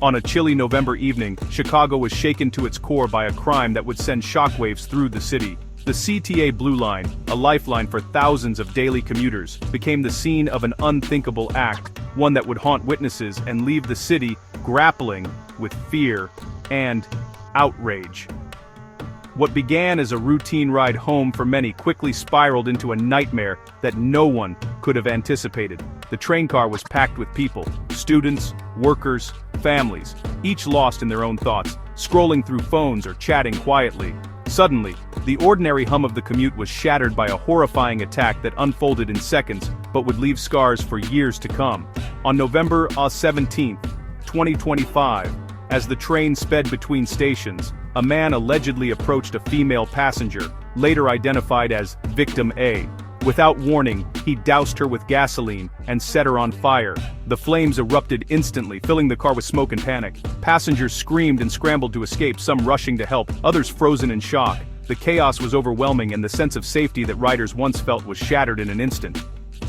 On a chilly November evening, Chicago was shaken to its core by a crime that would send shockwaves through the city. The CTA Blue Line, a lifeline for thousands of daily commuters, became the scene of an unthinkable act, one that would haunt witnesses and leave the city grappling with fear and outrage. What began as a routine ride home for many quickly spiraled into a nightmare that no one could have anticipated. The train car was packed with people, students, workers, families, each lost in their own thoughts, scrolling through phones or chatting quietly. Suddenly, the ordinary hum of the commute was shattered by a horrifying attack that unfolded in seconds but would leave scars for years to come. On November 17, 2025, as the train sped between stations, a man allegedly approached a female passenger, later identified as Victim A. Without warning, he doused her with gasoline and set her on fire. The flames erupted instantly, filling the car with smoke and panic. Passengers screamed and scrambled to escape, some rushing to help, others frozen in shock. The chaos was overwhelming and the sense of safety that riders once felt was shattered in an instant.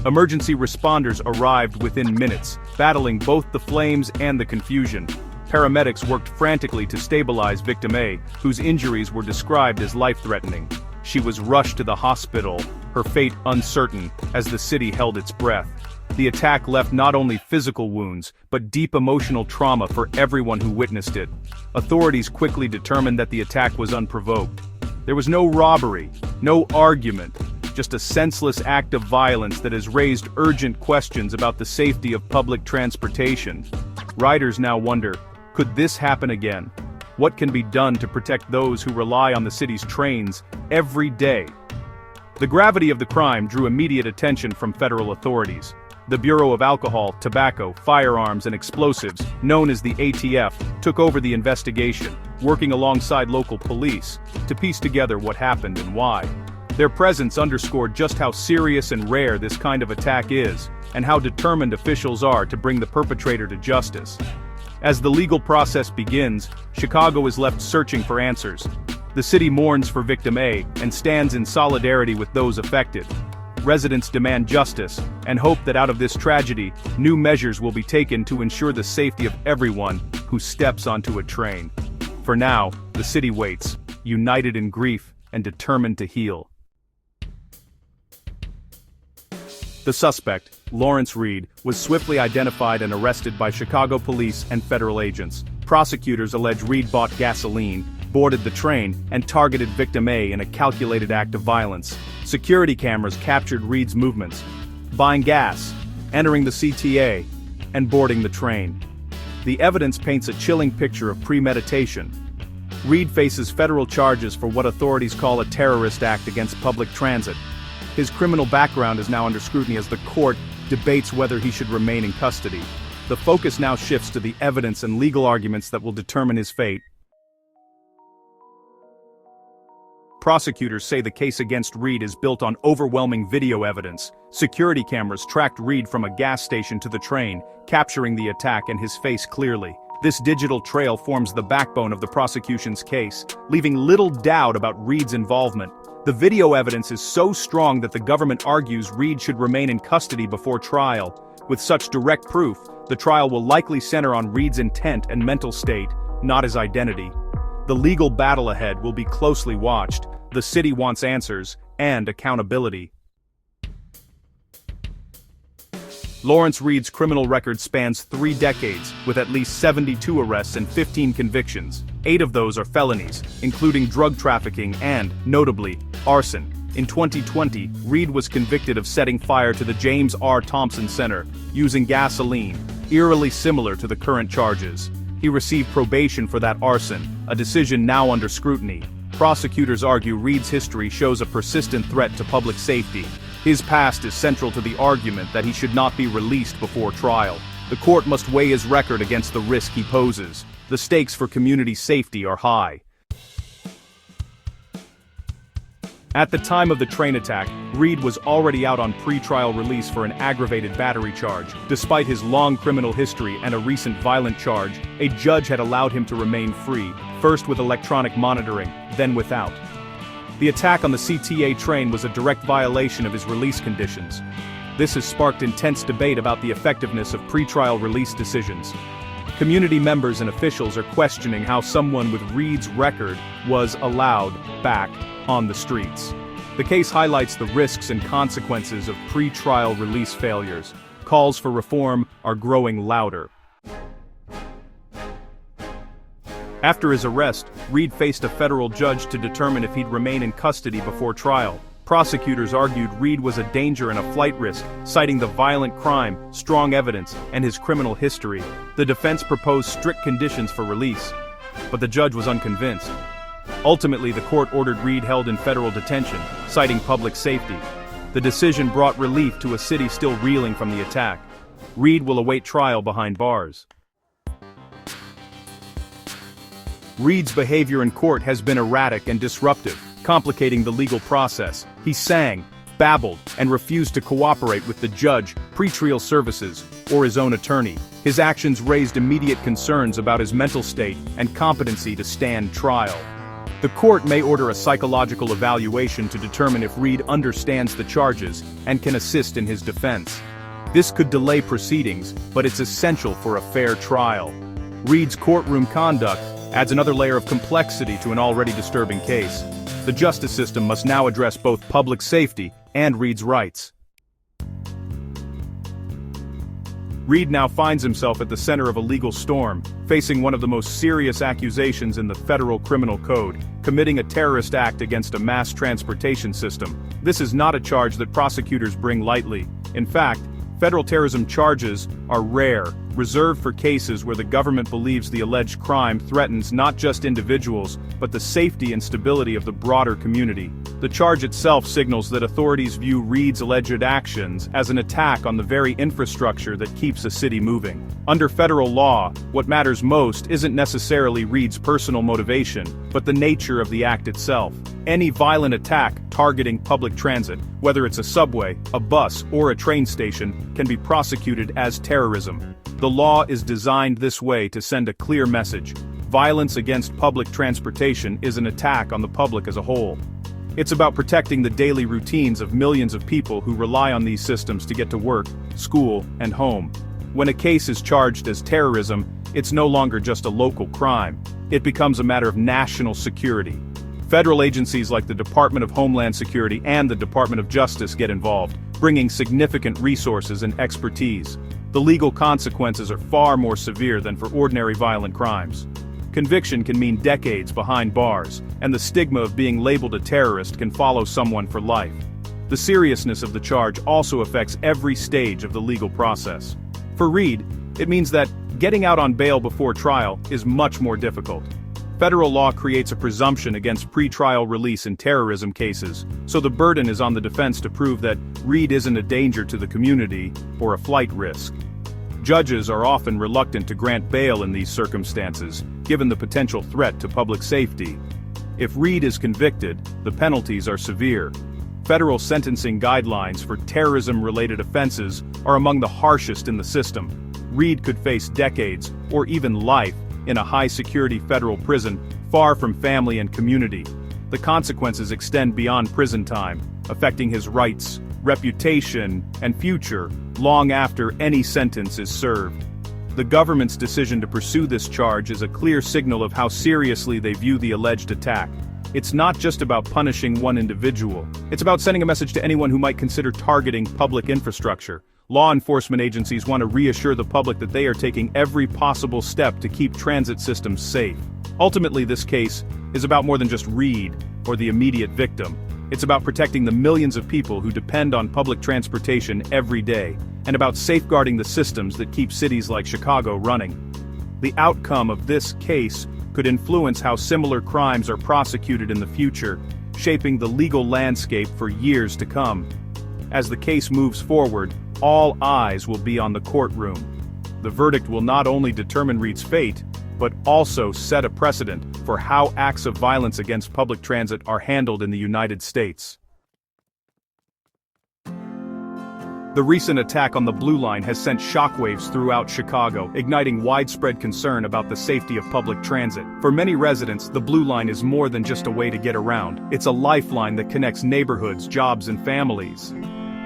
Emergency responders arrived within minutes, battling both the flames and the confusion. Paramedics worked frantically to stabilize Victim A, whose injuries were described as life-threatening. She was rushed to the hospital, her fate uncertain, as the city held its breath. The attack left not only physical wounds, but deep emotional trauma for everyone who witnessed it. Authorities quickly determined that the attack was unprovoked. There was no robbery, no argument, just a senseless act of violence that has raised urgent questions about the safety of public transportation. Riders now wonder, could this happen again? What can be done to protect those who rely on the city's trains every day? The gravity of the crime drew immediate attention from federal authorities. The Bureau of Alcohol, Tobacco, Firearms and Explosives, known as the ATF, took over the investigation, working alongside local police to piece together what happened and why. Their presence underscored just how serious and rare this kind of attack is, and how determined officials are to bring the perpetrator to justice. As the legal process begins, Chicago is left searching for answers. The city mourns for Victim A and stands in solidarity with those affected. Residents demand justice and hope that out of this tragedy, new measures will be taken to ensure the safety of everyone who steps onto a train. For now, the city waits, united in grief and determined to heal. The suspect, Lawrence Reed, was swiftly identified and arrested by Chicago police and federal agents. Prosecutors allege Reed bought gasoline, boarded the train, and targeted Victim A in a calculated act of violence. Security cameras captured Reed's movements, buying gas, entering the CTA, and boarding the train. The evidence paints a chilling picture of premeditation. Reed faces federal charges for what authorities call a terrorist act against public transit. His criminal background is now under scrutiny as the court debates whether he should remain in custody. The focus now shifts to the evidence and legal arguments that will determine his fate. Prosecutors say the case against Reed is built on overwhelming video evidence. Security cameras tracked Reed from a gas station to the train, capturing the attack and his face clearly. This digital trail forms the backbone of the prosecution's case, leaving little doubt about Reed's involvement. The video evidence is so strong that the government argues Reed should remain in custody before trial. With such direct proof, the trial will likely center on Reed's intent and mental state, not his identity. The legal battle ahead will be closely watched. The city wants answers and accountability. Lawrence Reed's criminal record spans 3 decades, with at least 72 arrests and 15 convictions. 8 of those are felonies, including drug trafficking and, notably, arson. In 2020, Reed was convicted of setting fire to the James R. Thompson Center, using gasoline, eerily similar to the current charges. He received probation for that arson, a decision now under scrutiny. Prosecutors argue Reed's history shows a persistent threat to public safety. His past is central to the argument that he should not be released before trial. The court must weigh his record against the risk he poses. The stakes for community safety are high. At the time of the train attack, Reed was already out on pre-trial release for an aggravated battery charge. Despite his long criminal history and a recent violent charge, a judge had allowed him to remain free, first with electronic monitoring, then without. The attack on the CTA train was a direct violation of his release conditions. This has sparked intense debate about the effectiveness of pre-trial release decisions. Community members and officials are questioning how someone with Reed's record was allowed back on the streets. The case highlights the risks and consequences of pre-trial release failures. Calls for reform are growing louder. After his arrest, Reed faced a federal judge to determine if he'd remain in custody before trial. Prosecutors argued Reed was a danger and a flight risk, citing the violent crime, strong evidence, and his criminal history. The defense proposed strict conditions for release, but the judge was unconvinced. Ultimately, the court ordered Reed held in federal detention, citing public safety. The decision brought relief to a city still reeling from the attack. Reed will await trial behind bars. Reed's behavior in court has been erratic and disruptive, complicating the legal process. He sang, babbled, and refused to cooperate with the judge, pretrial services, or his own attorney. His actions raised immediate concerns about his mental state and competency to stand trial. The court may order a psychological evaluation to determine if Reed understands the charges and can assist in his defense. This could delay proceedings, but it's essential for a fair trial. Reed's courtroom conduct adds another layer of complexity to an already disturbing case. The justice system must now address both public safety and Reed's rights. Reed now finds himself at the center of a legal storm, facing one of the most serious accusations in the federal criminal code, committing a terrorist act against a mass transportation system. This is not a charge that prosecutors bring lightly. In fact, federal terrorism charges are rare, reserved for cases where the government believes the alleged crime threatens not just individuals, but the safety and stability of the broader community. The charge itself signals that authorities view Reed's alleged actions as an attack on the very infrastructure that keeps a city moving. Under federal law, what matters most isn't necessarily Reed's personal motivation, but the nature of the act itself. Any violent attack targeting public transit, whether it's a subway, a bus, or a train station, can be prosecuted as terrorism. The law is designed this way to send a clear message. Violence against public transportation is an attack on the public as a whole. It's about protecting the daily routines of millions of people who rely on these systems to get to work, school, and home. When a case is charged as terrorism, it's no longer just a local crime. It becomes a matter of national security. Federal agencies like the Department of Homeland Security and the Department of Justice get involved, bringing significant resources and expertise. The legal consequences are far more severe than for ordinary violent crimes. Conviction can mean decades behind bars, and the stigma of being labeled a terrorist can follow someone for life. The seriousness of the charge also affects every stage of the legal process. For Reed, it means that getting out on bail before trial is much more difficult. Federal law creates a presumption against pretrial release in terrorism cases, so the burden is on the defense to prove that Reed isn't a danger to the community or a flight risk. Judges are often reluctant to grant bail in these circumstances, given the potential threat to public safety. If Reed is convicted, the penalties are severe. Federal sentencing guidelines for terrorism-related offenses are among the harshest in the system. Reed could face decades, or even life, in a high-security federal prison, far from family and community. The consequences extend beyond prison time, affecting his rights, reputation, and future, long after any sentence is served. The government's decision to pursue this charge is a clear signal of how seriously they view the alleged attack. It's not just about punishing one individual. It's about sending a message to anyone who might consider targeting public infrastructure. Law enforcement agencies want to reassure the public that they are taking every possible step to keep transit systems safe. Ultimately, this case is about more than just Reed or the immediate victim. It's about protecting the millions of people who depend on public transportation every day, and about safeguarding the systems that keep cities like Chicago running. The outcome of this case could influence how similar crimes are prosecuted in the future, shaping the legal landscape for years to come. As the case moves forward, all eyes will be on the courtroom. The verdict will not only determine Reed's fate, but also set a precedent for how acts of violence against public transit are handled in the United States. The recent attack on the Blue Line has sent shockwaves throughout Chicago, igniting widespread concern about the safety of public transit. For many residents, the Blue Line is more than just a way to get around. It's a lifeline that connects neighborhoods, jobs, and families.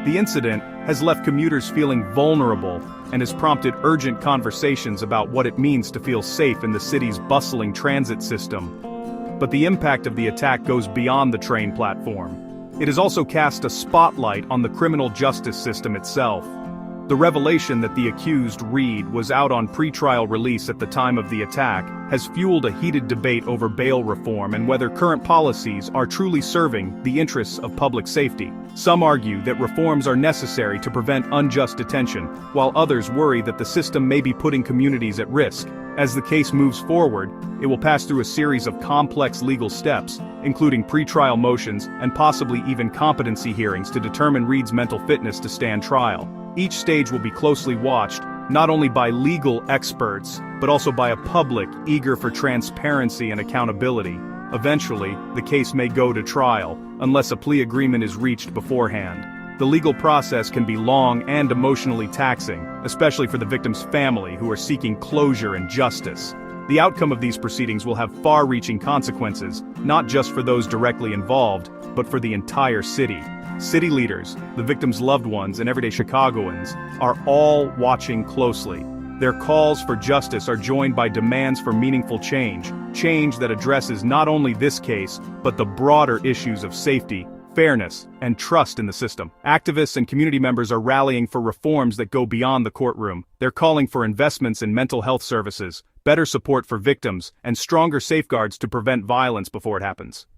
The incident has left commuters feeling vulnerable, and has prompted urgent conversations about what it means to feel safe in the city's bustling transit system. But the impact of the attack goes beyond the train platform. It has also cast a spotlight on the criminal justice system itself. The revelation that the accused, Reed, was out on pretrial release at the time of the attack has fueled a heated debate over bail reform and whether current policies are truly serving the interests of public safety. Some argue that reforms are necessary to prevent unjust detention, while others worry that the system may be putting communities at risk. As the case moves forward, it will pass through a series of complex legal steps, including pretrial motions and possibly even competency hearings to determine Reed's mental fitness to stand trial. Each stage will be closely watched, not only by legal experts, but also by a public eager for transparency and accountability. Eventually, the case may go to trial, unless a plea agreement is reached beforehand. The legal process can be long and emotionally taxing, especially for the victim's family who are seeking closure and justice. The outcome of these proceedings will have far-reaching consequences, not just for those directly involved, but for the entire city. City leaders, the victims' loved ones, and everyday Chicagoans are all watching closely. Their calls for justice are joined by demands for meaningful change that addresses not only this case, but the broader issues of safety, fairness, and trust in the system. Activists and community members are rallying for reforms that go beyond the courtroom. They're calling for investments in mental health services, better support for victims, and stronger safeguards to prevent violence before it happens.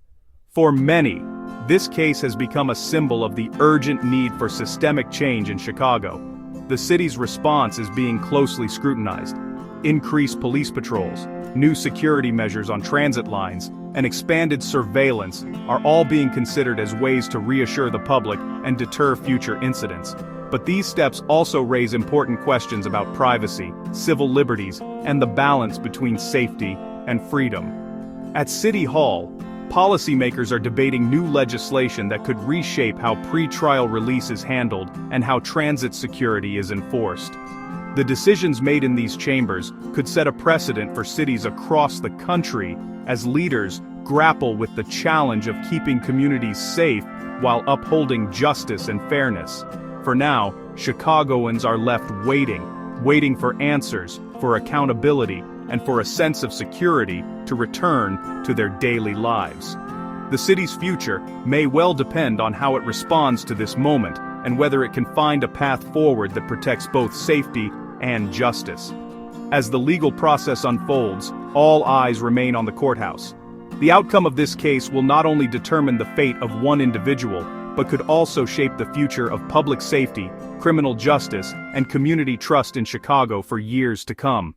For many, this case has become a symbol of the urgent need for systemic change in Chicago. The city's response is being closely scrutinized. Increased police patrols, new security measures on transit lines, and expanded surveillance are all being considered as ways to reassure the public and deter future incidents. But these steps also raise important questions about privacy, civil liberties, and the balance between safety and freedom. At City Hall, policymakers are debating new legislation that could reshape how pretrial release is handled and how transit security is enforced. The decisions made in these chambers could set a precedent for cities across the country as leaders grapple with the challenge of keeping communities safe while upholding justice and fairness. For now, Chicagoans are left waiting for answers, for accountability, and for a sense of security to return to their daily lives. The city's future may well depend on how it responds to this moment and whether it can find a path forward that protects both safety and justice. As the legal process unfolds, all eyes remain on the courthouse. The outcome of this case will not only determine the fate of one individual, but could also shape the future of public safety, criminal justice, and community trust in Chicago for years to come.